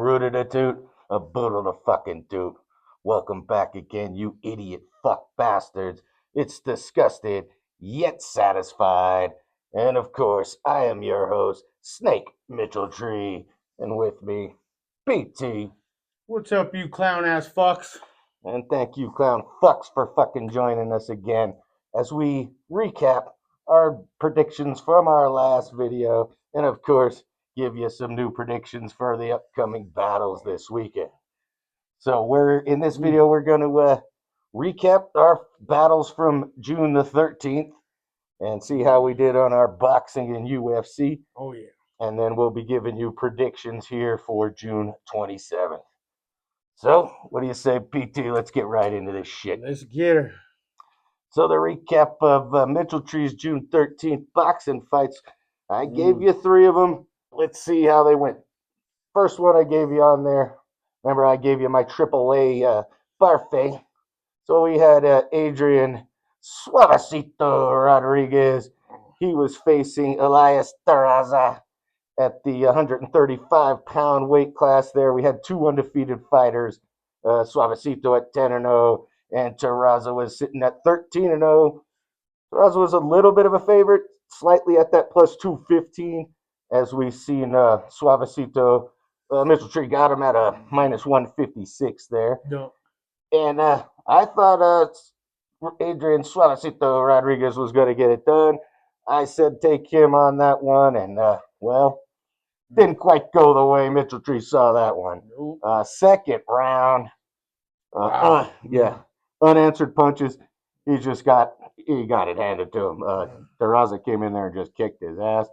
rooted a toot, a boodle to fucking doot. Welcome back again, you idiot fuck bastards. It's disgusted, yet satisfied. And of course, I am your host, Snake Mitchell Tree. And with me, BT. What's up, you clown ass fucks? And thank you, clown fucks, for fucking joining us again as we recap our predictions from our last video. And of course, give you some new predictions for the upcoming battles this weekend. So we're in this video, we're going to recap our battles from June the 13th and see how we did on our boxing and UFC. Oh, yeah. And then we'll be giving you predictions here for June 27th. So, what do you say, PT? Let's get right into this shit. Let's get her. So, the recap of Mitchell Tree's June 13th boxing fights. I gave you 3 of them. Let's see how they went. First one I gave you on there. Remember, I gave you my AAA parfait. So, we had Adrian Suavecito Rodriguez. He was facing Elias Terraza at the 135-pound weight class there. We had 2 undefeated fighters, Suavecito at 10-0, and Terraza was sitting at 13-0. Terraza was a little bit of a favorite, slightly at that plus 215, as we've seen Suavecito. Mitchell Tree got him at a minus 156 there. No. And I thought Adrian Suavecito Rodriguez was going to get it done. I said take him on that one, and well, didn't quite go the way Mitchell Tree saw that one. Nope. Second round, Wow. unanswered punches. He got it handed to him. Terraza came in there and just kicked his ass.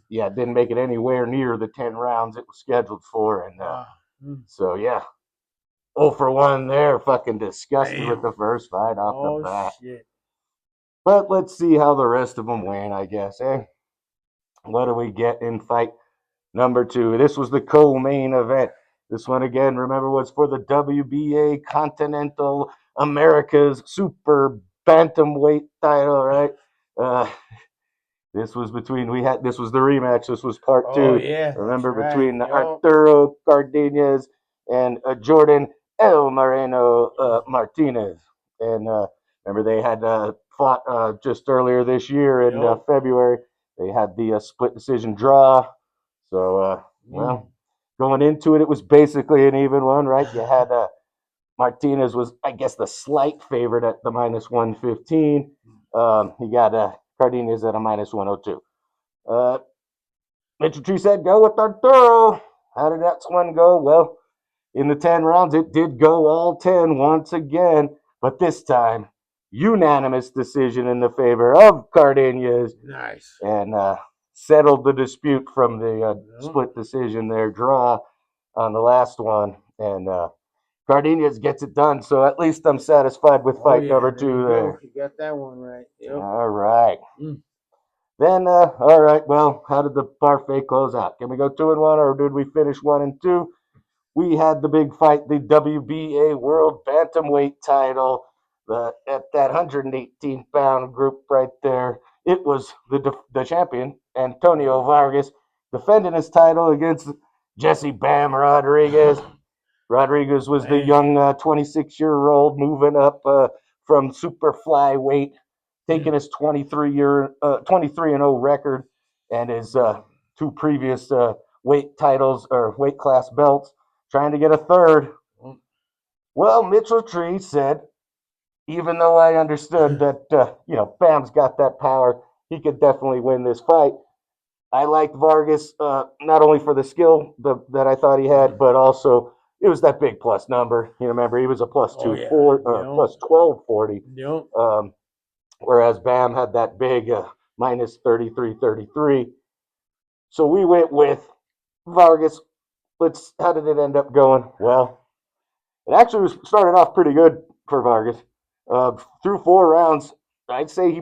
Didn't make it anywhere near the 10 rounds it was scheduled for, and so yeah, 0 for 1 there. Fucking disgusted with the first fight off the bat. Shit. But let's see how the rest of them went, I guess. What do we get in fight number 2? This was the co-main event. This one, again, remember, was for the WBA Continental America's Super Bantamweight title, right? This was this was the rematch. This was part 2. Oh, yeah. Remember, right. between Arturo Cardenas and Jordan El Moreno Martinez. And remember, they had fought just earlier this year in February. They had the split decision draw. So, going into it, it was basically an even one, right? You had Martinez was, I guess, the slight favorite at the minus 115. You got Cardenas at a minus 102. Mitchell Tree said, go with Arturo. How did that one go? Well, in the 10 rounds, it did go all 10 once again, but this time, unanimous decision in the favor of Cardenas. Nice. And settled the dispute from the split decision there, draw on the last one. And Cardenas gets it done, so at least I'm satisfied with fight number 2 there. You got that one right. Yep. All right. Then, all right, well, how did the parfait close out? Can we go 2-1, or did we finish 1-2? We had the big fight, the WBA World Bantamweight title at that 118-pound group right there. It was the champion, Antonio Vargas, defending his title against Jesse Bam Rodriguez. Rodriguez was the young 26-year-old moving up from super flyweight, taking his 23-0 record and his 2 previous weight titles or weight class belts, trying to get a third. Well, Mitchell Tree said, even though I understood that, Bam's got that power, he could definitely win this fight. I liked Vargas, not only for the skill that I thought he had, but also it was that big plus number. You remember, he was a plus 1240. Yep. Whereas Bam had that big minus 33. So we went with Vargas. How did it end up going? Well, it actually started off pretty good for Vargas. Through 4 rounds, I'd say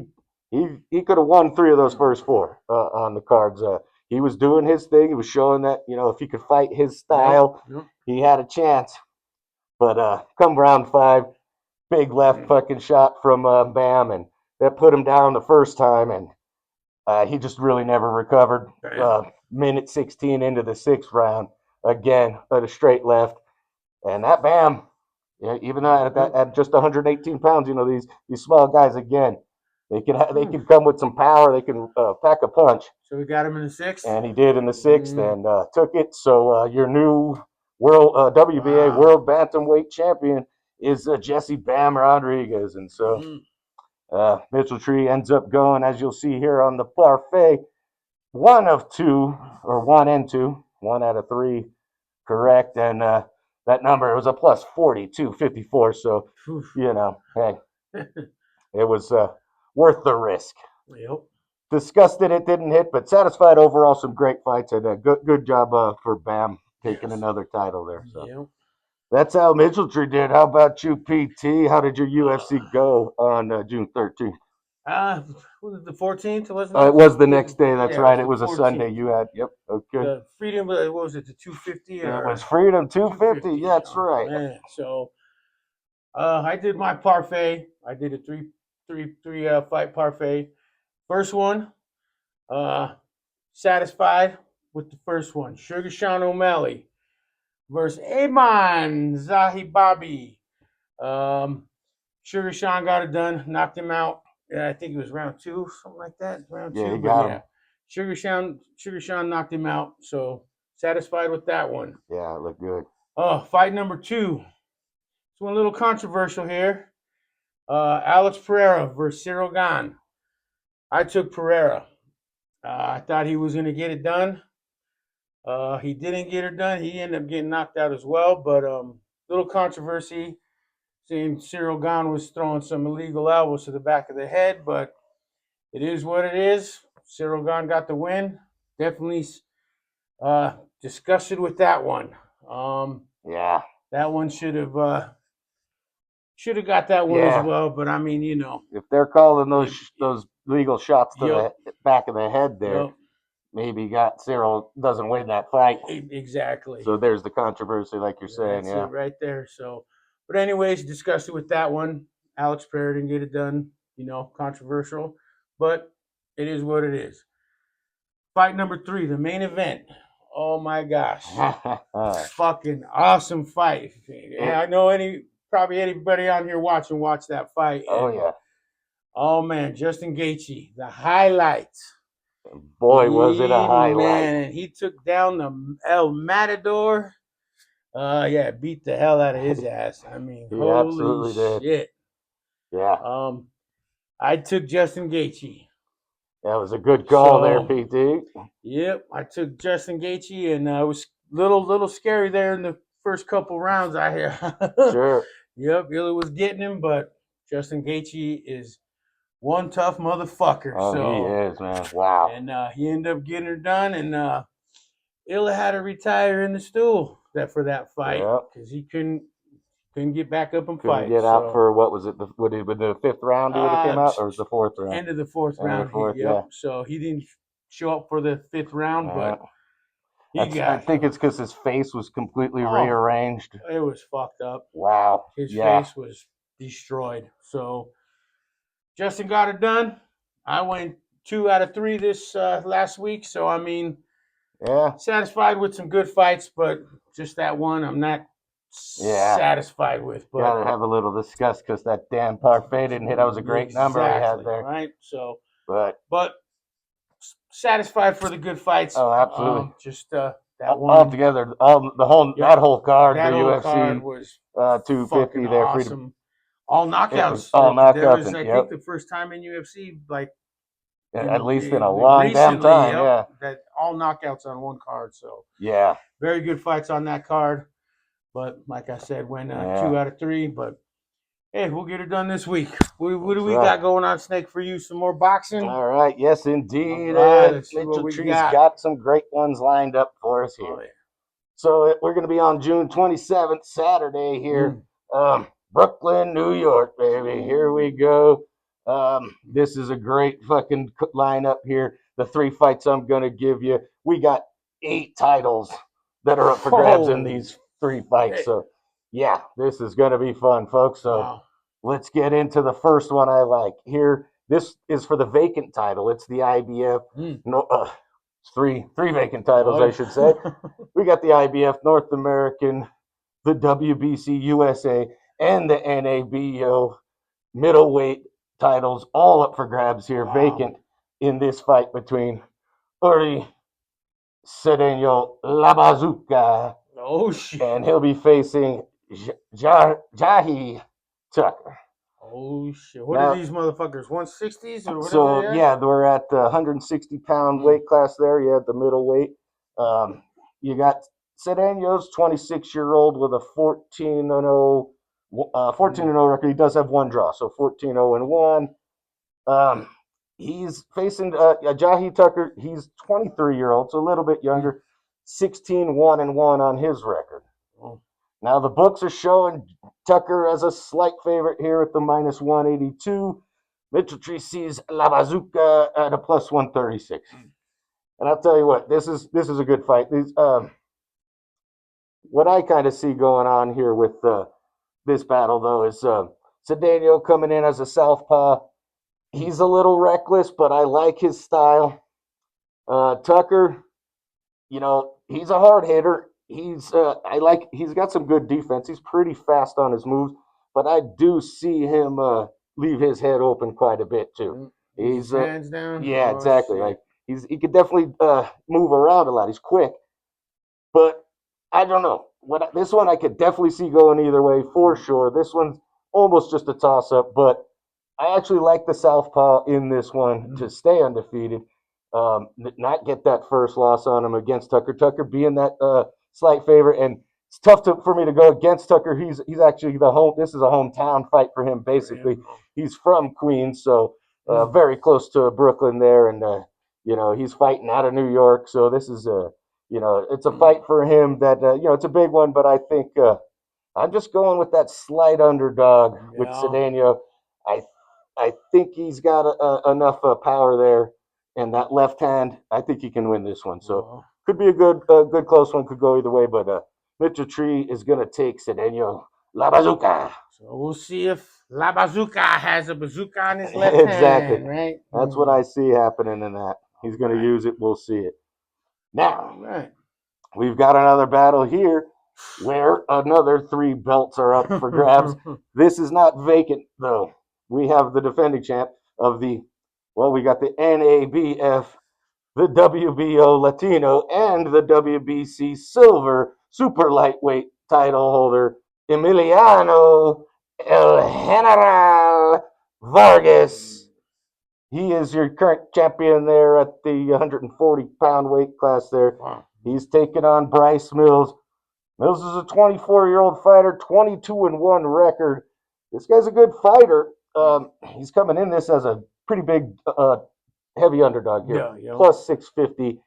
he could have won 3 of those first 4 on the cards. He was doing his thing. He was showing that, if he could fight his style, he had a chance. But come round 5, big left fucking shot from Bam, and that put him down the first time, and he just really never recovered. Minute 16 into the 6th round, again at a straight left. And that Bam, yeah, even at just 118 pounds, these small guys again, they can come with some power. They can pack a punch. So we got him in the 6th, and he did in the 6th and took it. So your new world WBA World Bantamweight Champion is Jesse Bam Rodriguez, and so Mitchell Tree ends up going, as you'll see here on the parfait, 1 of 2 or 1 and 2, 1 out of 3, correct, and that number was a plus 42.54. So hey, it was worth the risk. Yep. Disgusted it didn't hit, but satisfied overall. Some great fights, and a good job for Bam taking another title there. So that's how Mitchell Tree did. How about you, PT? How did your UFC go on June 13th? Was it the 14th? Wasn't it? It was the next day. That's right. It was a 14th. Sunday. You had okay. The Freedom. What was it? The 250? It was Freedom 250. Yeah, that's right. Man. So I did my parfait. I did a three fight parfait. First one, satisfied with the first one. Sugar Sean O'Malley versus Ayman Zahibabi. Sugar Sean got it done, knocked him out. I think it was round 2, something like that. Round 2. He got him. Sugar Sean knocked him out. So satisfied with that one. Yeah, it looked good. Fight number 2. It's one a little controversial here. Alex Pereira versus Cyril Gane. I took Pereira. I thought he was going to get it done. He didn't get it done. He ended up getting knocked out as well. But little controversy, saying Cyril Gane was throwing some illegal elbows to the back of the head. But it is what it is. Cyril Gane got the win. Definitely disgusted with that one. That one should have got that one as well. But I mean, if they're calling those legal shots to the back of the head there, maybe Cyril doesn't win that fight. Exactly. So there's the controversy, like you're saying. That's it right there. So, but anyways, disgusted with that one. Alex Pereira didn't get it done. Controversial, but it is what it is. Fight number 3, the main event. Oh my gosh, fucking awesome fight. I know probably anybody on here watch that fight. Oh yeah. Oh man, Justin Gaethje, the highlights. Boy, was it a highlight. Man, and he took down the El Matador. Beat the hell out of his ass. I mean, he holy absolutely shit. Did. Yeah. I took Justin Gaethje. That was a good call there, PT. Yep, I took Justin Gaethje, and it was little scary there in the first couple rounds. I hear. Sure. Yep, Illa was getting him, but Justin Gaethje is one tough motherfucker. Oh, he is, man. Wow. And he ended up getting her done, and Illa had to retire in the stool for that fight because he couldn't get back up and fight. Get out for what was it? The 5th round he would have came out, or was the 4th round? End of the 4th round. So he didn't show up for the 5th round, but I think it's because his face was completely rearranged. It was fucked up. Wow. His face was destroyed. So Justin got it done. I went 2 out of 3 this last week. So I mean, satisfied with some good fights, but just that one I'm not satisfied with. But gotta have a little disgust because that damn parfait didn't hit. That was a great number he had there. Right. So but satisfied for the good fights. Oh, absolutely. Just that one altogether, that whole card, that the whole UFC card was 250 there, awesome. Freedom. All knockouts. All knockouts. I think the first time in UFC, at least in a long damn time. That all knockouts on one card. So very good fights on that card. But like I said, went 2 out of 3. But hey, we'll get it done this week. What do we got going on, Snake, for you? Some more boxing? All right. Yes, indeed. Mitchell Tree's got some great ones lined up for us here. So we're going to be on June 27th, Saturday here. Brooklyn, New York, baby. Here we go. This is a great fucking lineup here. The 3 fights I'm going to give you. We got 8 titles that are up for grabs in these 3 fights. So, this is going to be fun, folks. So, let's get into the first one I like. Here, this is for the vacant title. It's the IBF Three vacant titles, I should say. We got the IBF North American, the WBC USA, and the NABO middleweight titles all up for grabs here, vacant in this fight between Uri Cedeno La Bazooka. Oh shit! And he'll be facing Jahi Tucker. Oh shit! What are these motherfuckers? 160s or whatever? So yeah, we're at the 160-pound weight class there. You had the middleweight. You got Cedeno's 26-year-old with a 14-0 record. He does have one draw, so 14-0-1. He's facing Jahi Tucker. He's 23-year-old, so a little bit younger. 16-1-1 on his record. Now the books are showing Tucker as a slight favorite here at the minus 182. Mitchell Tree sees La Bazooka at a plus 136. And I'll tell you what, this is a good fight. What I kind of see going on here with this battle, though, is Cedeno coming in as a southpaw. He's a little reckless, but I like his style. Tucker, he's a hard hitter. He's got some good defense. He's pretty fast on his moves, but I do see him leave his head open quite a bit too. He's hands down. Yeah, exactly. Shit. Like he could definitely move around a lot. He's quick, but I don't know. This one I could definitely see going either way for sure. This one's almost just a toss up, but I actually like the southpaw in this one to stay undefeated. Not get that first loss on him against Tucker. Tucker being that slight favorite, and it's tough for me to go against Tucker. He's actually this is a hometown fight for him. Basically, he's from Queens, so very close to Brooklyn there, and he's fighting out of New York. So this is it's a fight for him that it's a big one. But I think I'm just going with that slight underdog with Cedeno. I think he's got enough power there. And that left hand, I think he can win this one. So could be a good close one. Could go either way. But Mitchell Tree is going to take Cedeno La Bazooka. So we'll see if La Bazooka has a bazooka on his left hand, right? That's what I see happening in that. He's going to use it. We'll see it. Now, we've got another battle here where another 3 belts are up for grabs. This is not vacant, though. We have the defending champ of we got the NABF, the WBO Latino, and the WBC Silver Super Lightweight title holder, Emiliano El General Vargas. He is your current champion there at the 140-pound weight class there. He's taking on Bryce Mills. Mills is a 24-year-old fighter, 22-1 record. This guy's a good fighter. He's coming in this as a pretty big, heavy underdog here, plus 650.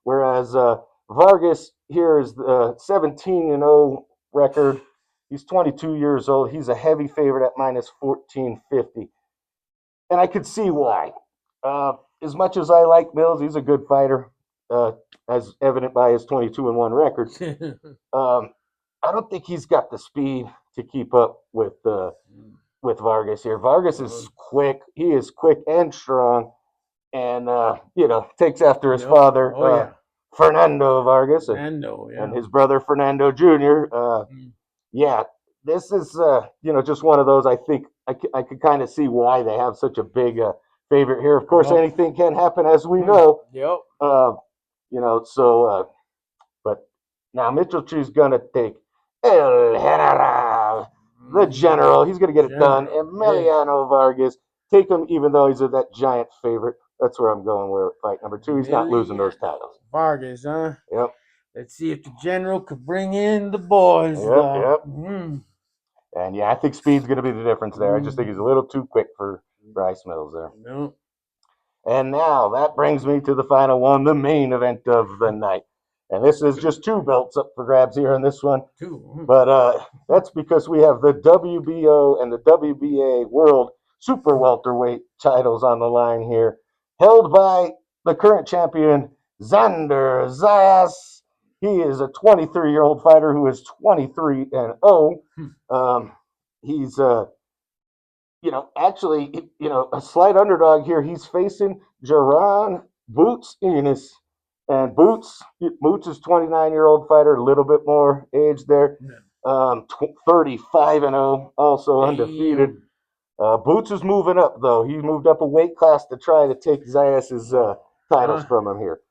Whereas Vargas here is the 17-0 record. He's 22 years old. He's a heavy favorite at minus 1450. And I could see why. As much as I like Mills, he's a good fighter, as evident by his 22-1 record. I don't think he's got the speed to keep up with Vargas here. Vargas is quick. He is quick and strong, and takes after his father, Fernando Vargas, and his brother Fernando Jr. This is just one of those. I think I could kind of see why they have such a big favorite here. Of course, anything can happen, as we know. But now Mitchell Tree's gonna take El General. The general, he's going to get it done. Emiliano Vargas, take him even though he's that giant favorite. That's where I'm going with fight number 2. He's not losing those titles. Vargas, huh? Yep. Let's see if the general could bring in the boys. And I think speed's going to be the difference there. I just think he's a little too quick for Bryce Mills there. And now that brings me to the final one, the main event of the night. And this is just 2 belts up for grabs here in this one. 2. But that's because we have the WBO and the WBA World Super Welterweight titles on the line here, held by the current champion, Xander Zayas. He is a 23-year-old fighter who is 23-0. He's actually a slight underdog here. He's facing Jaron Boots Enos. And Boots is 29-year-old fighter, a little bit more age there. 35-0, also undefeated. Damn. Boots is moving up, though. He moved up a weight class to try to take Zayas's titles from him here.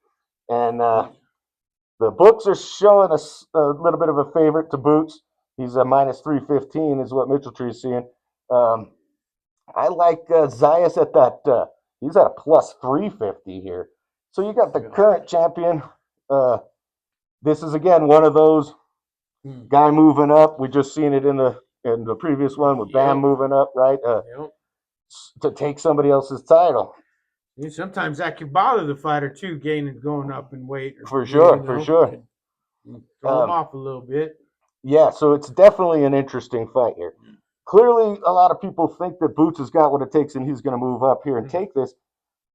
And the books are showing us a little bit of a favorite to Boots. He's a minus 315 is what Mitchell Tree is seeing. I like Zayas at that. He's at a plus 350 here. So you got the current champion. This is again one of those guy moving up. We just seen it in the previous one with Bam moving up, right? To take somebody else's title. And sometimes that can bother the fighter too, going up in weight. For sure. Throw him off a little bit. Yeah, so it's definitely an interesting fight here. Clearly, a lot of people think that Boots has got what it takes and he's going to move up here and take this.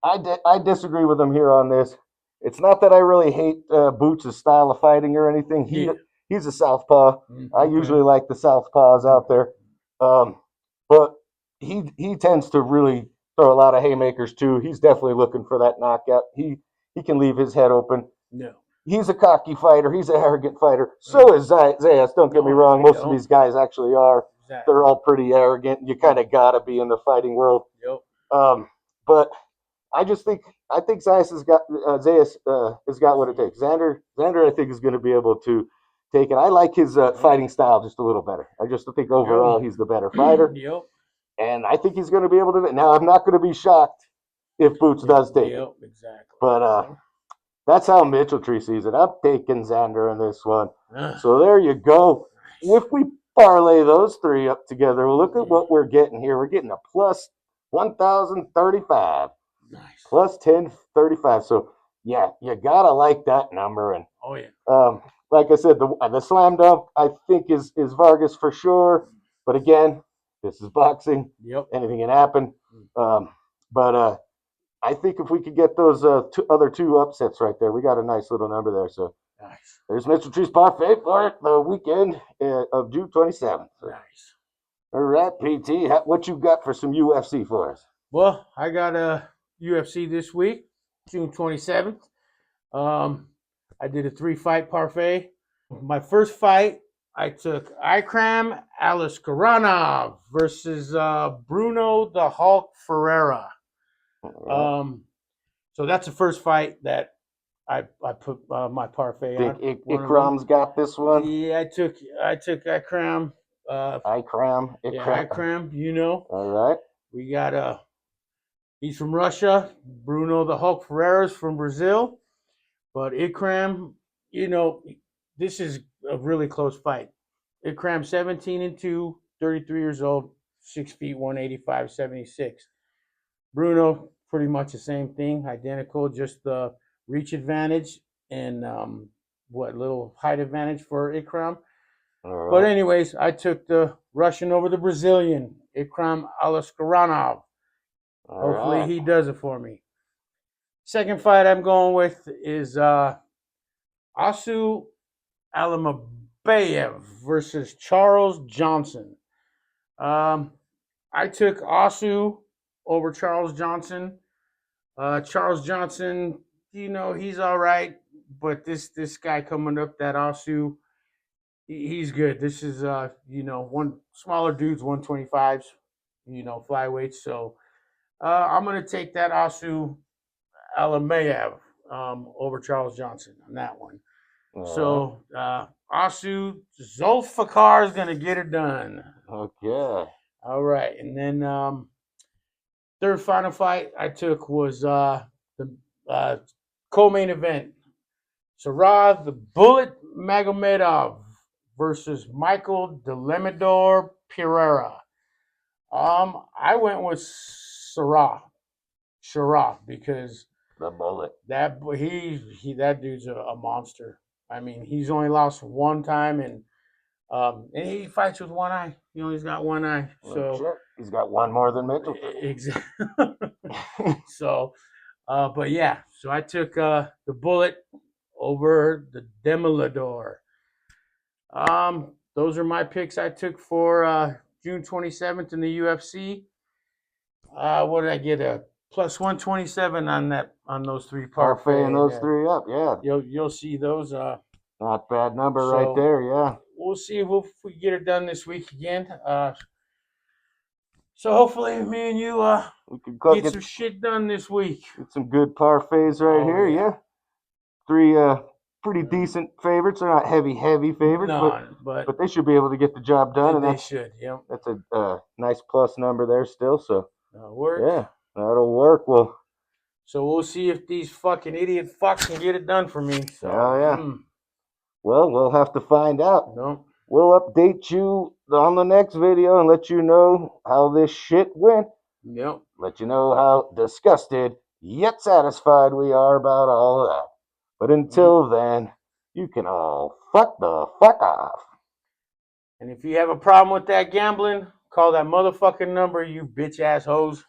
I disagree with him here on this. It's not that I really hate Boots' style of fighting or anything. He's a southpaw. I usually like the southpaws out there, but he tends to really throw a lot of haymakers too. He's definitely looking for that knockout. He can leave his head open. No. He's a cocky fighter. He's an arrogant fighter. So is Zayas. Don't get me wrong. Most of these guys actually are. Exactly. They're all pretty arrogant. You kind of got to be in the fighting world. Yep. But I think Zayas has got what it takes. Xander, I think, is going to be able to take it. I like his fighting style just a little better. I just think overall he's the better fighter. Yep. And I think he's going to be able to. Now, I'm not going to be shocked if Boots does take it. Exactly. But that's how Mitchell Tree sees it. I'm taking Xander in this one. So there you go. If we parlay those three up together, look at what we're getting here. We're getting a plus 1,035. Nice. Plus 1035. So yeah, you gotta like that number. And like I said, the slam dunk I think is Vargas for sure. But again, this is boxing. Yep. Anything can happen. But I think if we could get those other two upsets right there, we got a nice little number there. So nice. There's Mitchell Tree's parfait for the weekend of June 27th. Nice. All right, PT, what you got for some UFC for us? Well, I got a UFC this week, June 27th. I did a 3-fight parfait. My first fight, I took Ikram Aliskerov versus Bruno the Hulk Ferreira. So that's the first fight that I put my parfait on. Ikram's got this one? Yeah, I took Ikram. Ikram. Yeah, Ikram, you know. All right. We got he's from Russia. Bruno the Hulk Ferreira's from Brazil. But Ikram, you know, this is a really close fight. Ikram 17-2, 33 years old, 6 feet, 185, 76. Bruno, pretty much the same thing, identical, just the reach advantage and little height advantage for Ikram. Right. But anyways, I took the Russian over the Brazilian, Ikram Aliskerov. Hopefully he does it for me. Second fight I'm going with is Asu Alimabayev versus Charles Johnson. I took Asu over Charles Johnson. Charles Johnson, you know, he's all right, but this guy coming up, that Asu, he's good. This is one smaller dudes, 125s, flyweights. So I'm gonna take that Asu Alamayev over Charles Johnson on that one. So Asu Zulfikar is gonna get it done. Okay. All right, and then third final fight I took was the co-main event. Sarah the Bullet Magomedov versus Michael Delamador Pereira. I went with Sarah because the Bullet. That dude's a monster. I mean, he's only lost one time, and he fights with one eye. He's got one eye. So sure. He's got one more than Mitchell. Exactly. So, but yeah. So I took the Bullet over the Demolador. Those are my picks I took for June 27th in the UFC. What did I get? A plus 127 on those three Parfait and those yeah. three up, yeah. You'll see those. Not bad number So right there, yeah. we'll see if we get it done this week again. So hopefully me and you We could get get some shit done this week. some good parfaits right here, yeah. Three pretty decent favorites. They're not heavy favorites, but they should be able to get the job done, and they should. Yep. That's a nice plus number there still. So work. yeah, that'll work. Well, so we'll see if these fucking idiot fucks can get it done for me. So yeah. Well, we'll have to find out. No. We'll update you on the next video and let you know how this shit went. Yep. Let you know how disgusted yet satisfied we are about all of that. But until then, you can all fuck the fuck off. And if you have a problem with that gambling, call that motherfucking number, you bitch assholes.